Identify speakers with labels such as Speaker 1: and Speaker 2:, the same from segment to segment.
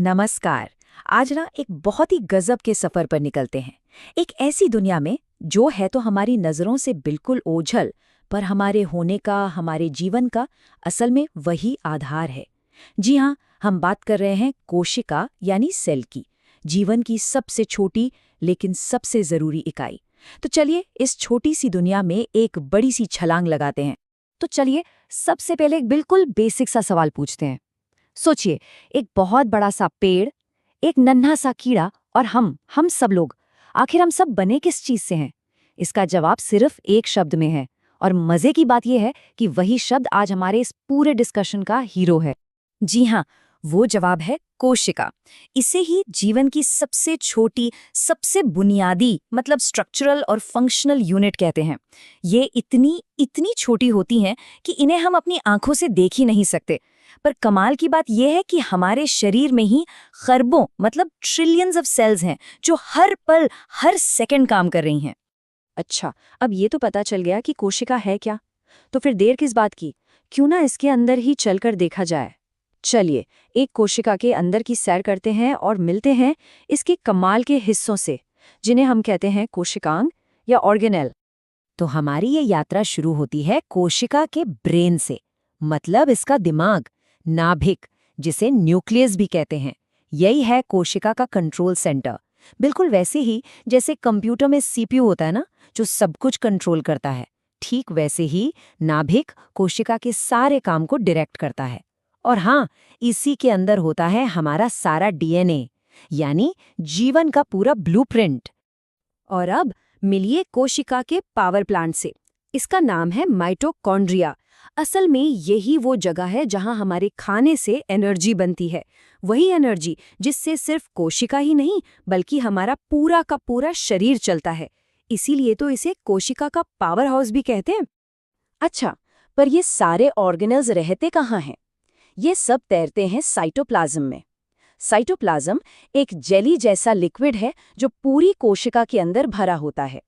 Speaker 1: नमस्कार। आज ना एक बहुत ही गजब के सफर पर निकलते हैं। एक ऐसी दुनिया में जो है तो हमारी नजरों से बिल्कुल ओझल, पर हमारे होने का, हमारे जीवन का असल में वही आधार है। जी हाँ, हम बात कर रहे हैं कोशिका यानी सेल की, जीवन की सबसे छोटी लेकिन सबसे जरूरी इकाई। तो चलिए इस छोटी सी दुनिया में एक बड़ी सी छलांग लगाते हैं।
Speaker 2: तो चलिए सबसे पहले एक बिल्कुल बेसिक सा सवाल पूछते हैं। सोचिए, एक बहुत बड़ा सा पेड़, एक नन्हा सा कीड़ा और हम सब लोग। आखिर हम सब बने किस चीज से हैं? इसका जवाब सिर्फ एक शब्द में है। और मजे की बात यह है कि वही शब्द आज हमारे इस पूरे डिस्कशन का हीरो है।
Speaker 1: जी हाँ, वो जवाब है कोशिका। इसे ही जीवन की सबसे छोटी, सबसे बुनियादी मतलब स्ट्रक्चरल और फंक्शनल यूनिट कहते हैं। ये इतनी इतनी छोटी होती हैं कि इन्हें हम अपनी आंखों से देख ही नहीं सकते। पर कमाल की बात यह है कि हमारे शरीर में ही खरबों मतलब ट्रिलियंस ऑफ सेल्स हैं जो हर पल, हर सेकंड काम कर रही हैं।
Speaker 2: अच्छा, अब ये तो पता चल गया कि कोशिका है क्या। तो फिर देर किस बात की, क्यों ना इसके अंदर ही चलकर देखा जाए। चलिए, एक कोशिका के अंदर की सैर करते हैं और मिलते हैं इसके कमाल के हिस्सों से, जिन्हें हम कहते हैं कोशिकांग या ऑर्गेनेल।
Speaker 1: तो हमारी ये यात्रा शुरू होती है कोशिका के ब्रेन से, मतलब इसका दिमाग, नाभिक, जिसे न्यूक्लियस भी कहते हैं। यही है कोशिका का कंट्रोल सेंटर। बिल्कुल वैसे ही जैसे कंप्यूटर में सीपीयू होता है ना, जो सब कुछ कंट्रोल करता है, ठीक वैसे ही नाभिक कोशिका के सारे काम को डायरेक्ट करता है। और हाँ, इसी के अंदर होता है हमारा सारा डीएनए, यानी जीवन का पूरा ब्लूप्रिंट।
Speaker 2: और अब मिलिए कोशिका के पावर प्लांट से। इसका नाम है माइटोकॉन्ड्रिया। असल में यही वो जगह है जहां हमारे खाने से एनर्जी बनती है। वही एनर्जी जिससे सिर्फ कोशिका ही नहीं बल्कि हमारा पूरा का पूरा शरीर चलता है। इसीलिए तो इसे कोशिका का पावर हाउस भी कहते हैं। अच्छा, पर ये सारे ऑर्गेनल्स रहते कहाँ हैं? ये सब तैरते हैं साइटोप्लाज्म में। साइटोप्लाज्म एक जेली जैसा लिक्विड है जो पूरी कोशिका के अंदर भरा होता है।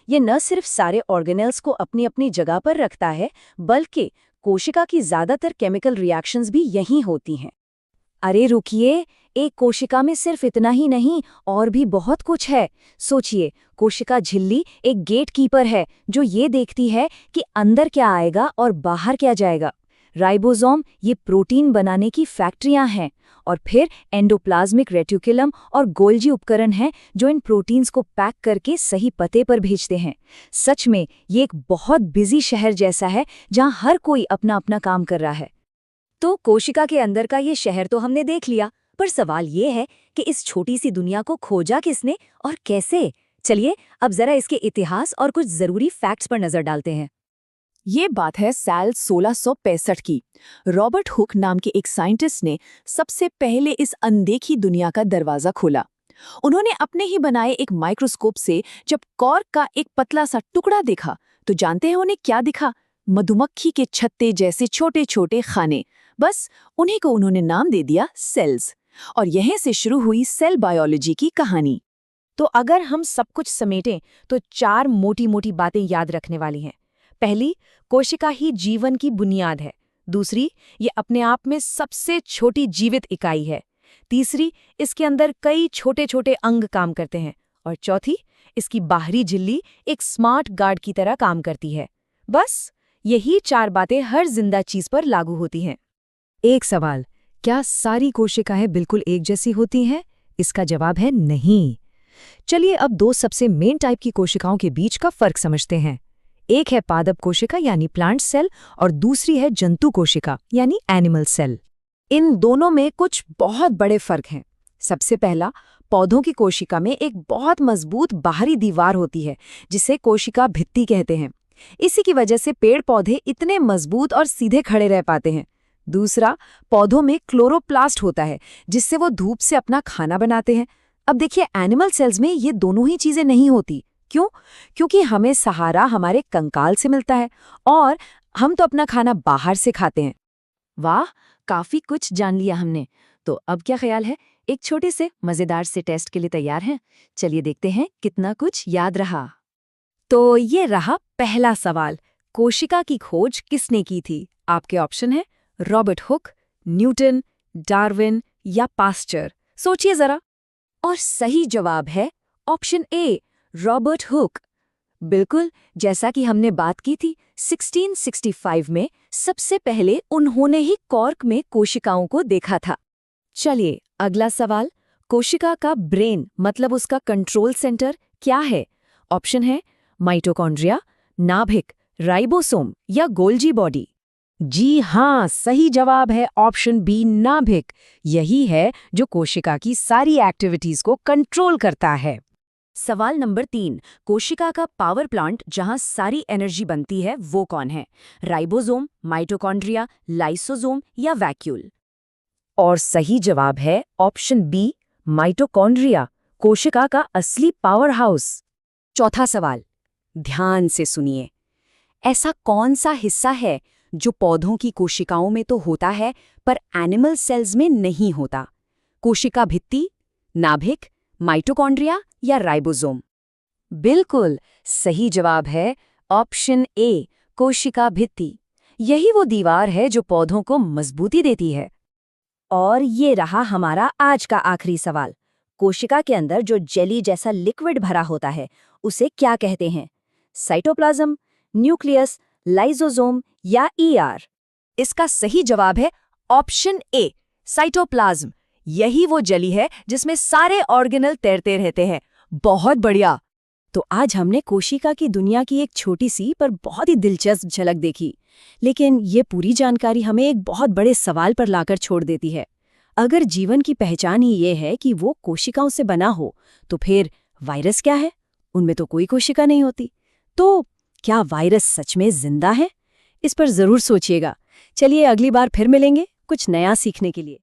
Speaker 2: ये न सिर्फ सारे ऑर्गेनेल्स को अपनी अपनी जगह पर रखता है, बल्कि कोशिका की ज्यादातर केमिकल रिएक्शंस भी यहीं होती हैं। अरे रुकिए, एक कोशिका में सिर्फ इतना ही नहीं, और भी बहुत कुछ है। सोचिए, कोशिका झिल्ली एक गेट कीपर है जो ये देखती है कि अंदर क्या आएगा और बाहर क्या जाएगा। राइबोसोम ये प्रोटीन बनाने की फैक्ट्रियां हैं। और फिर एंडोप्लाज्मिक रेटिकुलम और गोल्जी उपकरण हैं जो इन प्रोटीन्स को पैक करके सही पते पर भेजते हैं। सच में ये एक बहुत बिजी शहर जैसा है जहां हर कोई अपना अपना काम कर रहा है। तो कोशिका के अंदर का ये शहर तो हमने देख लिया, पर सवाल ये है कि इस छोटी सी दुनिया को खोजा किसने और कैसे? चलिए अब जरा इसके इतिहास और कुछ जरूरी फैक्ट्स पर नजर डालते हैं।
Speaker 3: ये बात है साल 1665 की। रॉबर्ट हुक नाम के एक साइंटिस्ट ने सबसे पहले इस अनदेखी दुनिया का दरवाजा खोला। उन्होंने अपने ही बनाए एक माइक्रोस्कोप से जब कॉर्क का एक पतला सा टुकड़ा देखा, तो जानते हैं उन्हें क्या दिखा? मधुमक्खी के छत्ते जैसे छोटे छोटे खाने। बस उन्हीं को उन्होंने नाम दे दिया सेल्स। और यहीं से शुरू हुई सेल बायोलॉजी की कहानी।
Speaker 1: तो अगर हम सब कुछ समेटें तो चार मोटी मोटी बातें याद रखने वाली हैं। पहली, कोशिका ही जीवन की बुनियाद है। दूसरी, ये अपने आप में सबसे छोटी जीवित इकाई है। तीसरी, इसके अंदर कई छोटे छोटे अंग काम करते हैं। और चौथी, इसकी बाहरी झिल्ली एक स्मार्ट गार्ड की तरह काम करती है। बस यही चार बातें हर जिंदा चीज पर लागू होती हैं। एक सवाल, क्या सारी कोशिकाएं बिल्कुल एक जैसी होती हैं? इसका जवाब है नहीं। चलिए अब दो सबसे मेन टाइप की कोशिकाओं के बीच का फर्क समझते हैं। एक है पादप कोशिका यानी प्लांट सेल और दूसरी है जंतु कोशिका यानी एनिमल सेल। इन दोनों में कुछ बहुत बड़े फर्क हैं। सबसे पहला, पौधों की कोशिका में एक बहुत मजबूत बाहरी दीवार होती है जिसे कोशिका भित्ति कहते हैं। इसी की वजह से पेड़ पौधे इतने मजबूत और सीधे खड़े रह पाते हैं। दूसरा, पौधों में क्लोरोप्लास्ट होता है जिससे वो धूप से अपना खाना बनाते हैं। अब देखिए, एनिमल सेल्स में ये दोनों ही चीजें नहीं होती। क्यों? क्योंकि हमें सहारा हमारे कंकाल से मिलता है और हम तो अपना खाना बाहर से खाते हैं।
Speaker 2: वाह, काफी कुछ जान लिया हमने। तो अब क्या ख्याल है, एक छोटे से मजेदार से टेस्ट के लिए तैयार हैं? चलिए देखते हैं कितना कुछ याद रहा।
Speaker 1: तो ये रहा पहला सवाल, कोशिका की खोज किसने की थी? आपके ऑप्शन है रॉबर्ट हुक, न्यूटन, डार्विन,
Speaker 2: या पास्चर? सोचिए जरा। और सही जवाब है ऑप्शन ए, रॉबर्ट हुक। बिल्कुल, जैसा कि हमने बात की थी, 1665 में सबसे पहले उन्होंने ही कॉर्क में कोशिकाओं को देखा था। चलिए अगला सवाल, कोशिका का ब्रेन मतलब उसका कंट्रोल सेंटर क्या है? ऑप्शन है माइटोकॉन्ड्रिया, नाभिक, राइबोसोम या गोल्जी बॉडी।
Speaker 1: जी हाँ, सही जवाब है ऑप्शन बी, नाभिक। यही है जो कोशिका की सारी एक्टिविटीज को कंट्रोल करता है।
Speaker 2: सवाल नंबर 3, कोशिका का पावर प्लांट जहां सारी एनर्जी बनती है वो कौन है? राइबोसोम, माइटोकॉन्ड्रिया, लाइसोसोम या वैक्यूल?
Speaker 1: और सही जवाब है ऑप्शन बी, माइटोकॉन्ड्रिया, कोशिका का असली पावर हाउस।
Speaker 2: चौथा सवाल, ध्यान से सुनिए। ऐसा कौन सा हिस्सा है जो पौधों की कोशिकाओं में तो होता है पर एनिमल सेल्स में नहीं होता? कोशिका भित्ति, नाभिक, माइटोकॉन्ड्रिया या राइबोसोम? बिल्कुल सही जवाब है ऑप्शन ए, कोशिका भित्ति। यही वो दीवार है जो पौधों को मजबूती देती है।
Speaker 1: और ये रहा हमारा आज का आखिरी सवाल। कोशिका के अंदर जो जेली जैसा लिक्विड भरा होता है उसे क्या कहते हैं? साइटोप्लाज्म, न्यूक्लियस, लाइसोसोम या ईआर?
Speaker 2: इसका सही जवाब है ऑप्शन ए, साइटोप्लाज्म। यही वो जेली है जिसमें सारे ऑर्गेनल तैरते रहते हैं। बहुत बढ़िया।
Speaker 1: तो आज हमने कोशिका की दुनिया की एक छोटी सी पर बहुत ही दिलचस्प झलक देखी, लेकिन ये पूरी जानकारी हमें एक बहुत बड़े सवाल पर लाकर छोड़ देती है। अगर जीवन की पहचान ही ये है कि वो कोशिकाओं से बना हो, तो फिर वायरस क्या है? उनमें तो कोई कोशिका नहीं होती। तो क्या वायरस सच में जिंदा है? इस पर जरूर सोचिएगा। चलिए अगली बार फिर मिलेंगे कुछ नया सीखने के लिए।